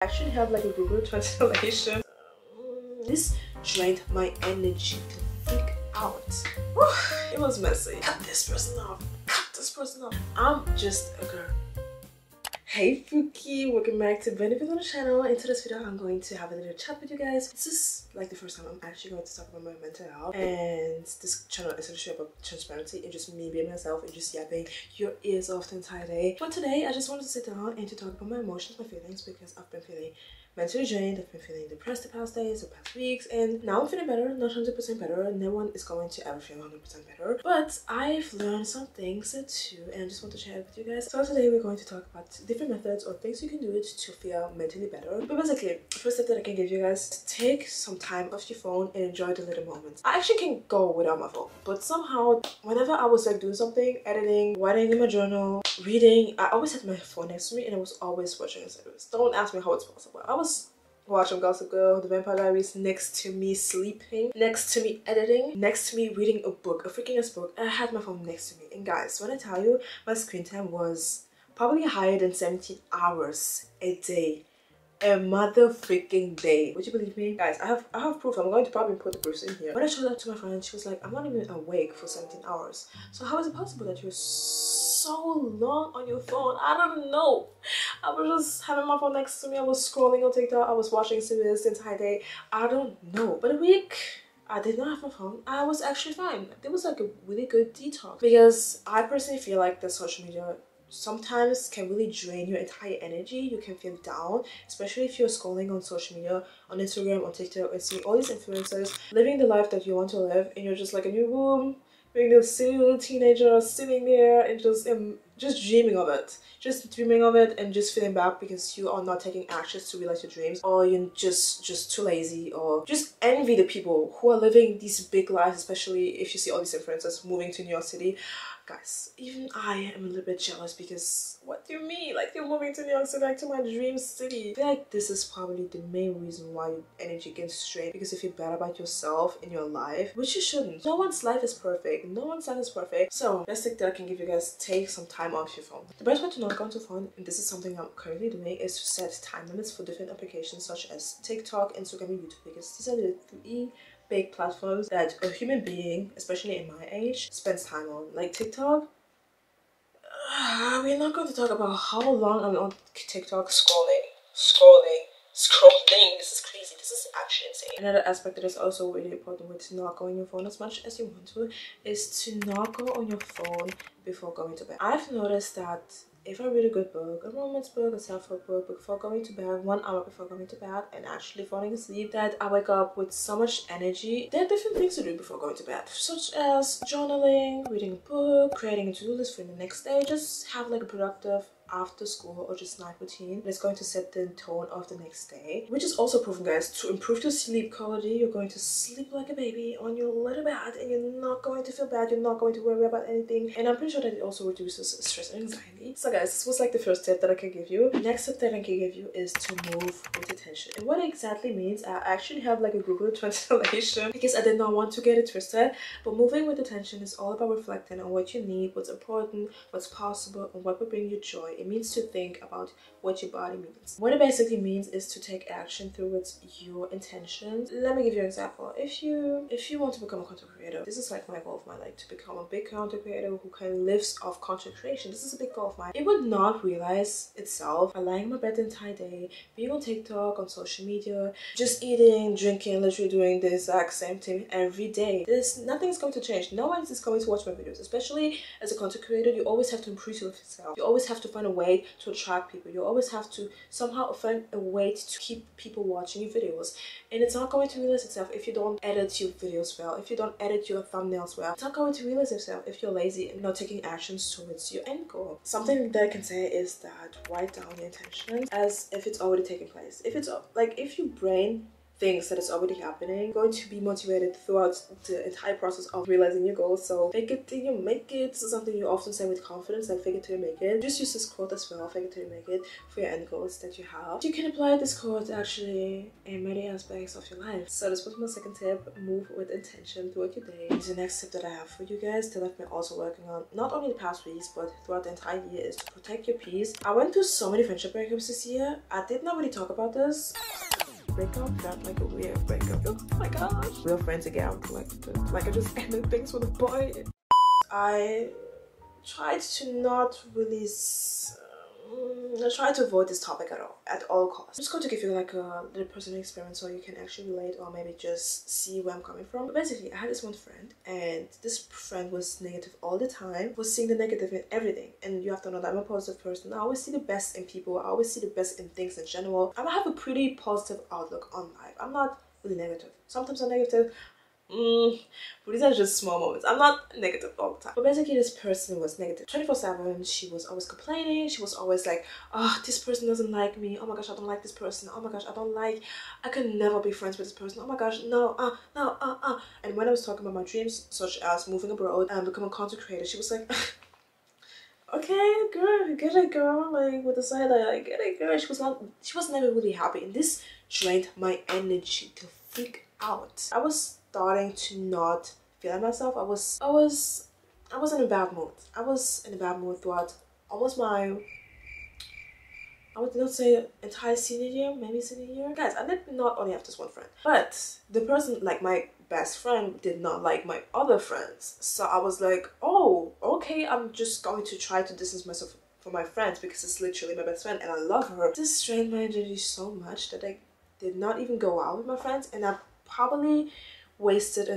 I actually have like a Google translation. This drained my energy to freak out. It was messy. Cut this person off. Cut this person off. I'm just a girl. Hey Fuki, welcome back to Benefit on the channel. In today's video, I'm going to have a little chat with you guys. This is like the first time I'm actually going to talk about my mental health, and this channel is essentially about transparency and just me being myself and just yapping your ears off the entire day. But today, I just wanted to sit down and to talk about my emotions, my feelings, because I've been feeling mentally drained, I've been feeling depressed the past days, the past weeks, and now I'm feeling better, not 100% better. No one is going to ever feel 100% better, but I've learned some things too, and I just want to share it with you guys. So today we're going to talk about different methods or things you can do to feel mentally better. But basically, the first step that I can give you guys is take some time off your phone and enjoy the little moments. I actually can go without my phone, but somehow whenever I was like doing something, editing, writing in my journal, reading, I always had my phone next to me and I was always watching a series. Don't ask me how it's possible. I was watching Gossip Girl, The Vampire Diaries next to me sleeping, next to me editing, next to me reading a book, a freaking ass book. I had my phone next to me. And guys, when I tell you my screen time was probably higher than 17 hours a day. A mother freaking day. Would you believe me? Guys, I have proof. I'm going to probably put the proofs in here. When I showed that to my friend, she was like, I'm not even awake for 17 hours. So how is it possible that you're so long on your phone? I don't know. I was just having my phone next to me. I was scrolling on TikTok. I was watching series the entire day. I don't know. But a week I did not have my phone. I was actually fine. It was like a really good detox, because I personally feel like the social media sometimes can really drain your entire energy. You can feel down, especially if you're scrolling on social media, on Instagram, on TikTok, and seeing all these influencers living the life that you want to live, and you're just like in your room being this silly little teenager sitting there and just dreaming of it, and just feeling bad because you are not taking actions to realize your dreams, or you're just too lazy, or just envy the people who are living these big lives, especially if you see all these influencers moving to New York City. Guys, even I am a little bit jealous, because what do you mean? Like, you're moving to New York City, like to my dream city. I feel like this is probably the main reason why your energy gets strained, because you feel bad about yourself in your life, which you shouldn't. No one's life is perfect. No one's life is perfect. So, best tip that I can give you guys, take some time off your phone. The best way to not go on to phone, and this is something I'm currently doing, is to set time limits for different applications such as TikTok, Instagram, and YouTube, because these are the three big platforms that a human being, especially in my age, spends time on. Like TikTok, we're not going to talk about how long I'm on TikTok scrolling. This is crazy. This is actually insane. Another aspect that is also really important with not going on your phone as much as you want to is to not go on your phone before going to bed. I've noticed that if I read a good book, a romance book, a self-help book, before going to bed, 1 hour before going to bed, and actually falling asleep, that I wake up with so much energy. There are different things to do before going to bed, such as journaling, reading a book, creating a to-do list for the next day. Just have like a productive after school or just night routine that's going to set the tone of the next day, which is also proven, guys, to improve your sleep quality. You're going to sleep like a baby on your little bed, and you're not going to feel bad, you're not going to worry about anything, and I'm pretty sure that it also reduces stress and anxiety. So guys, this was like the first tip that I can give you. The next tip that I can give you is to move with attention. And what it exactly means, I actually have like a Google translation, because I did not want to get it twisted, but moving with attention is all about reflecting on what you need, what's important, what's possible, and what will bring you joy. It means to think about what your body means. What it basically means is to take action towards your intentions. Let me give you an example. If you want to become a content creator, this is like my goal of my life, to become a big content creator who can live off content creation. This is a big goal of mine. It would not realize itself by lying in my bed the entire day, being on TikTok, on social media, just eating, drinking, literally doing the exact same thing every day. Nothing's going to change. No one is going to watch my videos. Especially as a content creator, you always have to improve yourself. You always have to find a way to attract people. You always have to somehow find a way to keep people watching your videos, and it's not going to realize itself if you don't edit your videos well, if you don't edit your thumbnails well. It's not going to realize itself if you're lazy and not taking actions towards your end goal. Something that I can say is that write down your intentions as if it's already taken place. If your brain things that is already happening. Going to be motivated throughout the entire process of realizing your goals. So fake it till you make it. This is something you often say with confidence, like fake it till you make it. Just use this quote as well, fake it till you make it, for your end goals that you have. You can apply this quote actually in many aspects of your life. So this was my second tip: move with intention throughout your day. The next tip that I have for you guys that I've been also working on, not only the past weeks but throughout the entire year, is to protect your peace. I went through so many friendship breakups this year. I did not really talk about this. Breakup felt like a weird breakup. Oh my gosh. Real friends again. Like I just ended things with a boy. I tried to not release. I try to avoid this topic at all costs. I'm just going to give you like a little personal experience so you can actually relate or maybe just see where I'm coming from. But basically, I had this one friend, and this friend was negative all the time, was seeing the negative in everything. And you have to know that I'm a positive person. I always see the best in people. I always see the best in things in general. I have a pretty positive outlook on life. I'm not really negative. Sometimes I'm negative. But these are just small moments. I'm not negative all the time. But basically, this person was negative 24/7. She was always complaining. She was always like, oh, this person doesn't like me. Oh my gosh, I don't like this person. Oh my gosh, I could never be friends with this person. Oh my gosh, no, no, And when I was talking about my dreams, such as moving abroad and becoming a content creator, she was like, okay, girl, get it, girl. Like with the side eye, like get it, girl. She was never really happy, and this drained my energy to freak out. I was starting to not feel like myself. I was in a bad mood. I was in a bad mood throughout almost my, I would not say entire senior year, maybe senior year. Guys, I did not only have this one friend, but the person, like my best friend, did not like my other friends. So I was like, oh, okay, I'm just going to try to distance myself from my friends because it's literally my best friend and I love her. This drained my energy so much that I did not even go out with my friends, and I probably wasted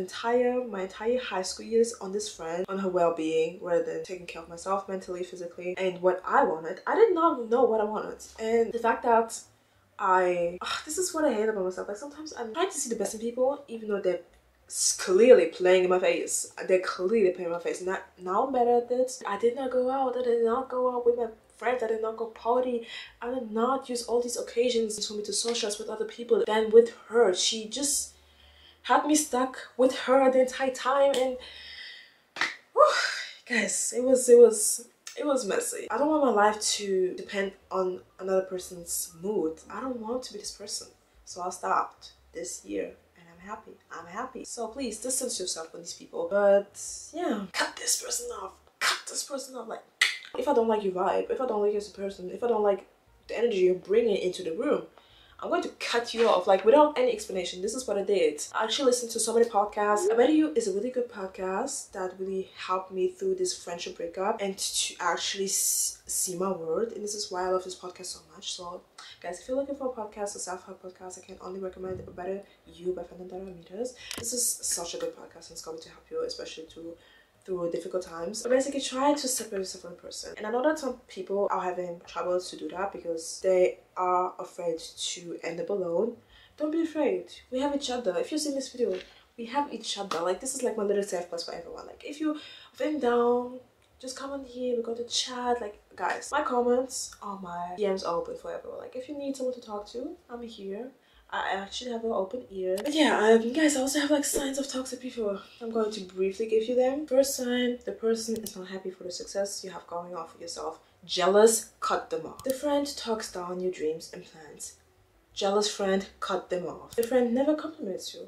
my entire high school years on this friend, on her well-being, rather than taking care of myself mentally, physically, and what I wanted. I did not know what I wanted, and the fact that this is what I hate about myself. Like sometimes I'm trying to see the best in people, even though they're clearly playing in my face. They're clearly playing in my face. And now I'm better at this. I did not go out. I did not go out with my friends. I did not go party. I did not use all these occasions for me to socialize with other people than with her. She just had me stuck with her the entire time, and guys, it was messy. I don't want my life to depend on another person's mood. I don't want to be this person. So I stopped this year, and I'm happy. So please distance yourself from these people. But yeah, cut this person off. Cut this person off. Like, if I don't like your vibe, if I don't like you as a person, if I don't like the energy you're bringing into the room, I'm going to cut you off, like without any explanation. This is what I did. I actually listened to so many podcasts. I Bet You is a really good podcast that really helped me through this friendship breakup and to actually see my worth. And this is why I love this podcast so much. So guys, if you're looking for a podcast, a self-help podcast, I can only recommend A Better You by Fernanda Ramirez. This is such a good podcast, and it's going to help you, especially through difficult times. But basically, try to separate yourself from a person. And I know that some people are having trouble to do that because they are afraid to end up alone. Don't be afraid. We have each other. If you're seeing this video, we have each other. Like, this is like my little safe place for everyone. Like, if you're feeling down, just comment here. We're going to chat. Like, guys, my comments are my DMs are open for everyone. Like, if you need someone to talk to, I'm here. I actually have an open ear. But yeah, guys, I also have like signs of toxic people. I'm going to briefly give you them. First sign, the person is not happy for the success you have going on for yourself. Jealous, cut them off. The friend talks down your dreams and plans. Jealous friend, cut them off. The friend never compliments you.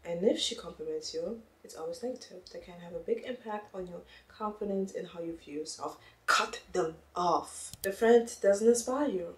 And if she compliments you, it's always negative. They can have a big impact on your confidence and how you view yourself. Cut them off. The friend doesn't inspire you.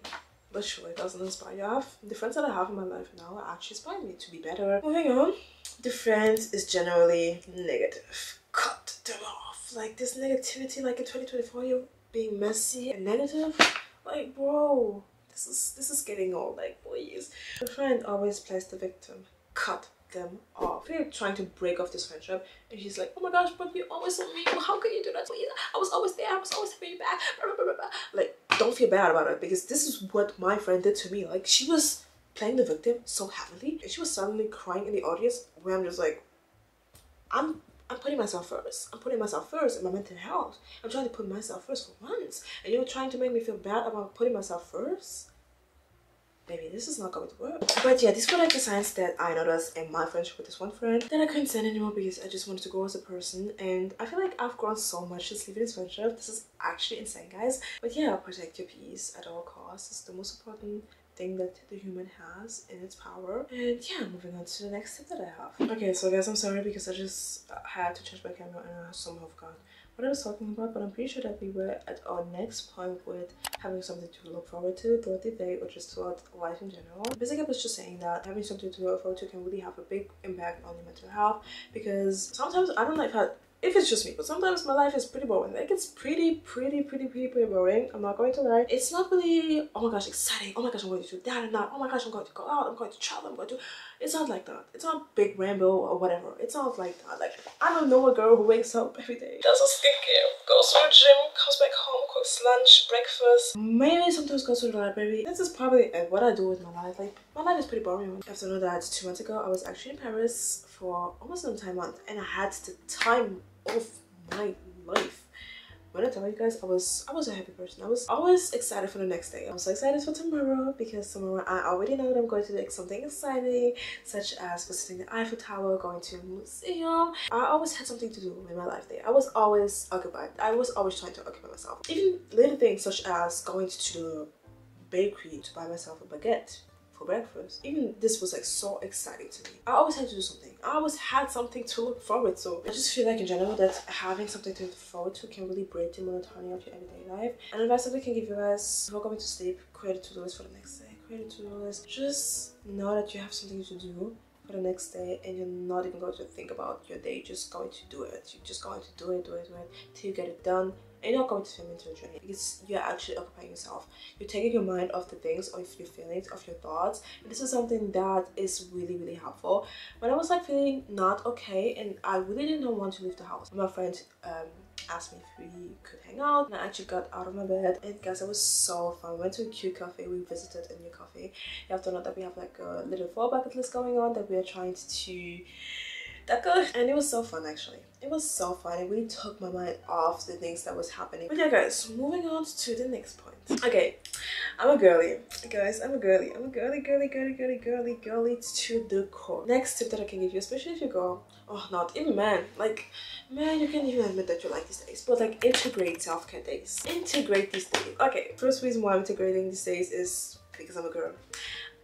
Literally doesn't inspire you. The friends that I have in my life now actually inspire me to be better. Moving on, the friend is generally negative. Cut them off. Like this negativity, like in 2024, you're being messy and negative. Like, bro, this is getting old. Like, please. The friend always plays the victim. Cut them off. They're trying to break off this friendship, and she's like, oh my gosh, but you always told me, how can you do that to me? I was always there. I was always having you back. Blah, blah, blah, blah. Like, don't feel bad about it, because this is what my friend did to me. Like, she was playing the victim so heavily, and she was suddenly crying in the audience, where I'm just like, I'm putting myself first. I'm putting myself first in my mental health. I'm trying to put myself first for once, and you're trying to make me feel bad about putting myself first? baby, this is not going to work. But yeah, these were like the signs that I noticed in my friendship with this one friend that I couldn't stand anymore because I just wanted to grow as a person. And I feel like I've grown so much since leaving this friendship. This is actually insane, guys. But yeah, protect your peace at all costs. It's the most important thing that the human has in its power. And yeah, moving on to the next tip that I have. Okay, so guys, I'm sorry because I just had to change my camera and I somehow forgot what I was talking about, but I'm pretty sure that we were at our next point with having something to look forward to throughout the day or just throughout life in general. Basically, I was just saying that having something to look forward to can really have a big impact on your mental health, because sometimes, I don't know if it's just me, but sometimes my life is pretty boring. Like, it's pretty boring. I'm not going to lie. It's not really, oh my gosh, exciting. Oh my gosh, I'm going to do that and that. Oh my gosh, I'm going to go out. I'm going to travel. I'm going to... It's not like that. It's not big rainbow or whatever. It's not like that. Like, I don't know a girl who wakes up every day, does a skincare, goes to the gym, comes back home, cooks lunch, breakfast, maybe sometimes goes to the library. This is probably what I do with my life. Like, my life is pretty boring. You have to know that 2 months ago, I was actually in Paris for almost an entire month, and I had the time of my life. When I tell you guys, I was a happy person. I was always excited for the next day. I was so excited for tomorrow because tomorrow I already know that I'm going to do something exciting, such as visiting the Eiffel Tower, going to a museum. I always had something to do in my life there. I was always occupied. I was always trying to occupy myself. Even little things such as going to the bakery to buy myself a baguette for breakfast. Even this was like so exciting to me. I always had to do something. I always had something to look forward to. I just feel like in general that having something to look forward to can really break the monotony of your everyday life. And advice that I can give you guys before going to sleep: create a to-do list for the next day. Create a to-do list. Just know that you have something to do for the next day, and you're not even going to think about your day. You're just going to do it. You're just going to do it till you get it done. And you're not going to fall into a journey because you're actually occupying yourself. You're taking your mind off the things, of your feelings, of your thoughts. And this is something that is really helpful. When I was like feeling not okay and I really didn't want to leave the house, my friend asked me if we could hang out, and I actually got out of my bed, and guys, it was so fun. We went to a cute cafe. We visited a new cafe. You have to know that we have like a little fall bucket list going on that we are trying to tackle, and it was so fun. Actually, it was so fun. It really took my mind off the things that was happening. But yeah, guys, moving on to the next point. Okay, I'm a girly, guys. I'm a girly to the core. Next tip that I can give you, especially if you go, oh, not even man, like man, you can't even admit that you like these days, but like, integrate self-care days. Integrate these days. Okay, first reason why I'm integrating these days is because I'm a girl.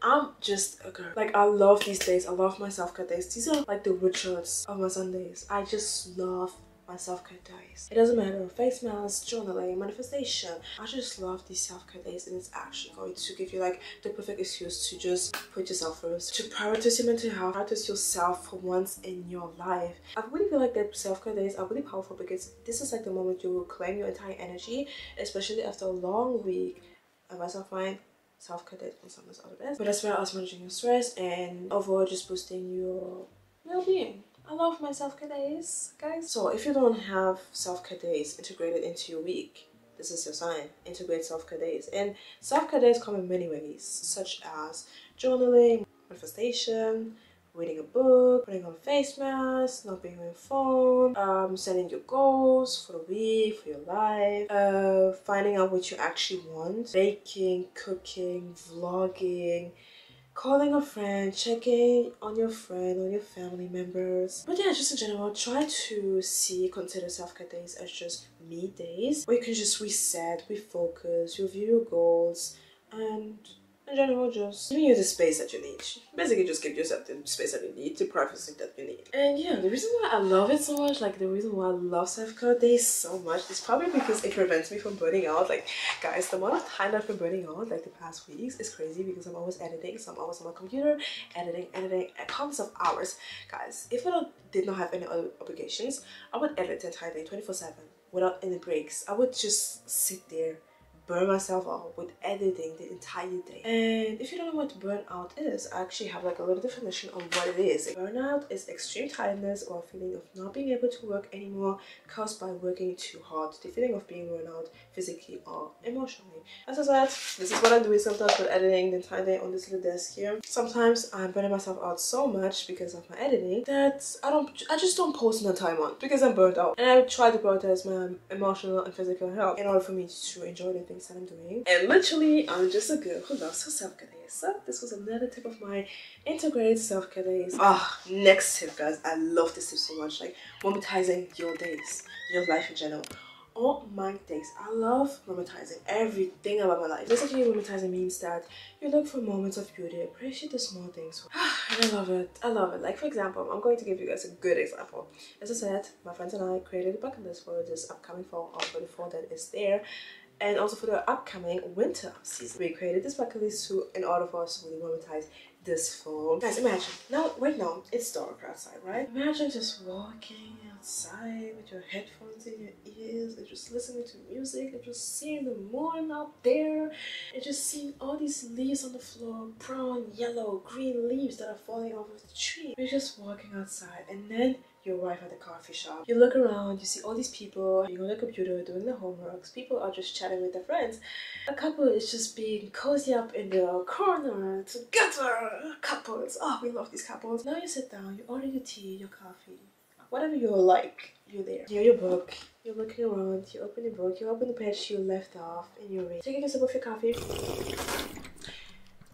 I'm just a girl. Like, I love these days. I love my self-care days. These are like the rituals of my Sundays. I just love my self-care days. It doesn't matter, face mask, journaling, manifestation. I just love these self-care days, and it's actually going to give you like the perfect excuse to just put yourself first, to prioritize your mental health, prioritize yourself for once in your life. I really feel like that self-care days are really powerful because this is like the moment you will claim your entire energy, especially after a long week. Advice of mine: self-care days on Sundays are the best, but as well as managing your stress and overall just boosting your well-being. I love my self-care days, guys. So if you don't have self-care days integrated into your week, this is your sign. Integrate self-care days. And self-care days come in many ways, such as journaling, manifestation, reading a book, putting on face masks, not being on your phone, setting your goals for the week, for your life, finding out what you actually want, baking, cooking, vlogging, calling a friend, checking on your friend, on your family members. But yeah, just in general, try to consider self-care days as just me days where you can just reset, refocus, review your goals, and in general, just giving you the space that you need. Basically, just give yourself the space that you need, the privacy that you need. And yeah, the reason why I love it so much, like the reason why I love self-care days so much, is probably because it prevents me from burning out. Like, guys, the amount of time that I've been burning out, like the past weeks, is crazy because I'm always editing. So I'm always on my computer, editing, countless of hours. Guys, if I did not have any other obligations, I would edit the entire day, 24/7, without any breaks. I would just sit there, burn myself out with editing the entire day. And if you don't know what burnout is, I actually have like a little definition on what it is. Burnout is extreme tiredness or a feeling of not being able to work anymore caused by working too hard. The feeling of being worn out physically or emotionally. As I said, this is what I'm doing sometimes with editing the entire day on this little desk here. Sometimes I'm burning myself out so much because of my editing that I just don't post in the entire month because I'm burnt out. And I try to prioritize my emotional and physical health in order for me to enjoy the things things that I'm doing. And literally, I'm just a girl who loves her self-care days. So this was another tip of mine. Integrate self-care days. Next tip, guys. I love this tip so much. Like romanticizing your days, your life in general. All my days, I love romanticizing everything about my life. Basically, romanticizing means that you look for moments of beauty, appreciate the small things. And I love it. I love it. Like, for example, I'm going to give you guys a good example. As I said, my friends and I created a bucket list for this upcoming fall or for the fall that is there. And also for the upcoming winter season. We created this bucket list in order for us to really romanticize this fall. Guys, imagine, right now, it's dark outside, right? Imagine just walking outside with your headphones in your ears and just listening to music and just seeing the moon out there and just seeing all these leaves on the floor, brown, yellow, green leaves that are falling off of the tree. You're just walking outside and then you arrive at the coffee shop. You look around, you see all these people being on their computer, doing their homeworks. People are just chatting with their friends. A couple is just being cozy up in their corner together. Couples. Oh, we love these couples. Now you sit down, you order your tea, your coffee, whatever you like, you're there. You're your book. You're looking around, you open your book, you open the page you left off, and you're reading. Taking a sip of your coffee.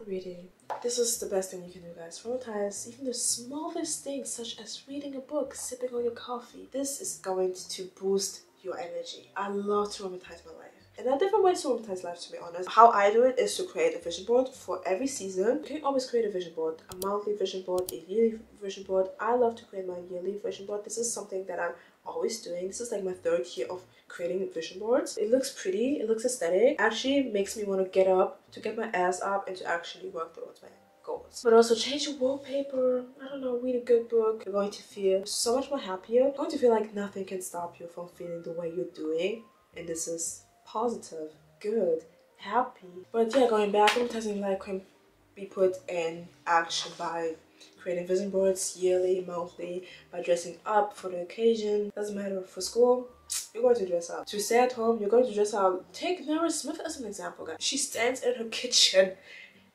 Reading. This is the best thing you can do, guys. Romanticize even the smallest things, such as reading a book, sipping on your coffee. This is going to boost your energy. I love to romanticize my life. And there are different ways to romanticize life, to be honest. How I do it is to create a vision board for every season. You can always create a vision board, a monthly vision board, a yearly vision board. I love to create my yearly vision board. This is something that I'm always doing. This is like my 3rd year of creating vision boards. It looks pretty, it looks aesthetic. Actually makes me want to get up, to get my ass up and to actually work towards my goals. But also change your wallpaper, I don't know, read a good book. You're going to feel so much more happier. You're going to feel like nothing can stop you from feeling the way you're doing. And this is positive, good, happy. But yeah, going back, romanticizing life can be put in action by creating vision boards yearly, monthly, by dressing up for the occasion. Doesn't matter, for school, you're going to dress up. To stay at home, you're going to dress up. Take Nara Smith as an example, guys. She stands in her kitchen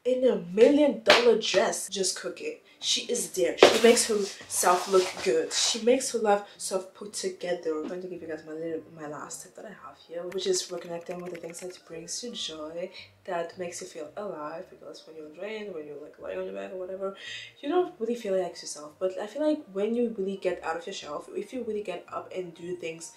in a $1 million dress, just cooking. She is there. She makes herself look good. She makes her life self put together. I'm going to give you guys my last tip that I have here, which is reconnecting with the things that brings you joy, that makes you feel alive. Because when you're drained, when you're like lying on your back or whatever, you don't really feel like yourself. But I feel like when you really get out of your shelf, if you really get up and do things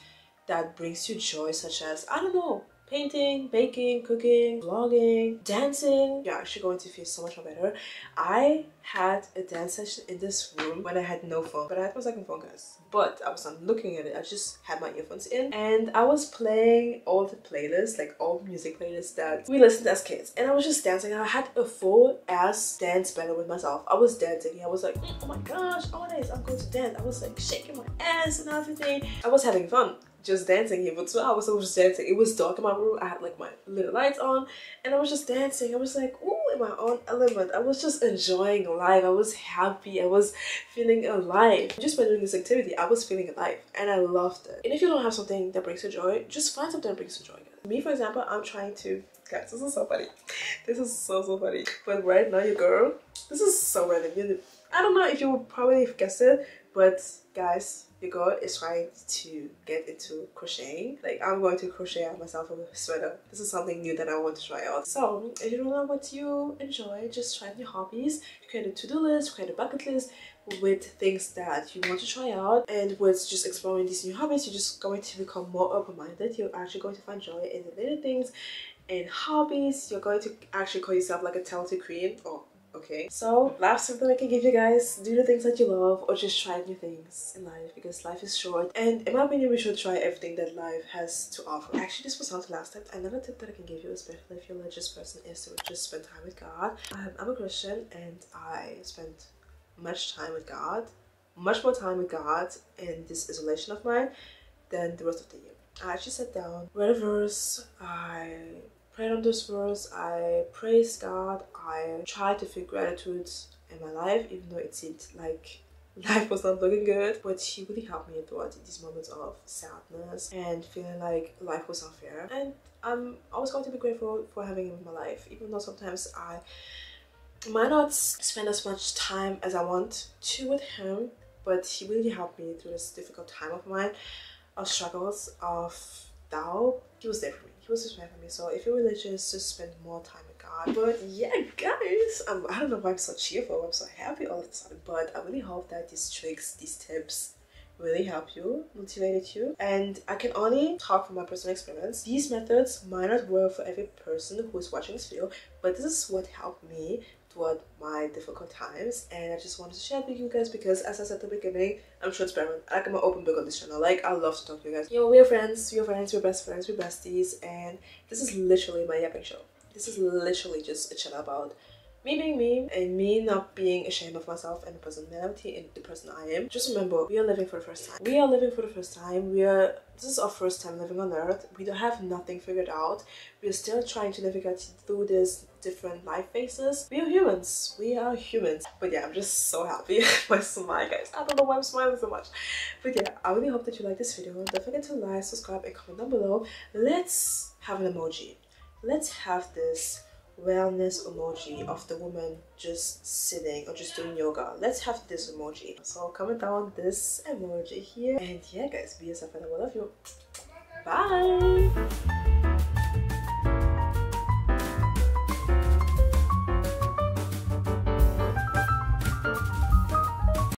that brings you joy, such as, I don't know, painting, baking, cooking, vlogging, dancing, you're actually going to feel so much more better. I had a dance session in this room when I had no phone, but I had my second phone, guys. But I was not looking at it, I just had my earphones in and I was playing all the playlists, like all music playlists that we listened to as kids. And I was just dancing. I had a full ass dance battle with myself. I was dancing. I was like, oh my gosh, always I'm going to dance. I was like shaking my ass and everything. I was having fun. Just dancing here for 2 hours. I was just dancing. It was dark in my room. I had like my little lights on and I was just dancing. I was like, ooh, in my own element. I was just enjoying life. I was happy. I was feeling alive. Just by doing this activity, I was feeling alive and I loved it. And if you don't have something that brings you joy, just find something that brings you joy. Me, for example, I'm trying to, guys, this is so funny. This is so funny. But right now, your girl, this is so random. I don't know if you would probably have guessed it, but guys, your girl is trying to get into crocheting. Like, I'm going to crochet out myself a sweater. This is something new that I want to try out. So if you don't know what you enjoy, just try new hobbies. Create a to-do list, create a bucket list with things that you want to try out. And with just exploring these new hobbies, you're just going to become more open-minded. You're actually going to find joy in the little things and hobbies. You're going to actually call yourself like a talented queen. Okay, so last tip that I can give you guys, do the things that you love or just try new things in life because life is short, and in my opinion we should try everything that life has to offer. Actually, this was not the last tip. Another tip that I can give you, especially if you're a religious person, is to just spend time with God. I'm a Christian and I spend much time with God, much more time with God in this isolation of mine than the rest of the year. I actually sat down, read a verse, I prayed on this verse, I praised God, I tried to feel gratitude in my life, even though it seemed like life was not looking good. But He really helped me throughout these moments of sadness and feeling like life was unfair. And I'm always going to be grateful for having Him in my life, even though sometimes I might not spend as much time as I want to with Him. But He really helped me through this difficult time of mine, of struggles, of doubt. He was there for me. He was just meant for me. So if you're religious, just spend more time with God. But yeah, guys, I don't know why I'm so cheerful, I'm so happy all of a sudden, but I really hope that these tricks, these tips really help you, motivated you. And I can only talk from my personal experience. These methods might not work for every person who is watching this video, but this is what helped me throughout my difficult times, and I just wanted to share it with you guys because, as I said at the beginning, I'm transparent. Like, I'm an open book on this channel. Like, I love to talk to you guys. You know, we're friends, we're best friends, we're besties, and this is literally my yapping show. This is literally just a channel about me being me and me not being ashamed of myself and the personality and the person I am. Just remember, we are living for the first time. We are living for the first time. This is our first time living on earth. We don't have nothing figured out. We are still trying to navigate through these different life phases. We are humans. We are humans. But yeah, I'm just so happy. My smile, guys. I don't know why I'm smiling so much. But yeah, I really hope that you like this video. Don't forget to like, subscribe, and comment down below. Let's have an emoji. Let's have this wellness emoji of the woman just sitting or just doing yoga. Let's have this emoji. So comment down this emoji here. And yeah, guys, be yourself and I will love you. Bye.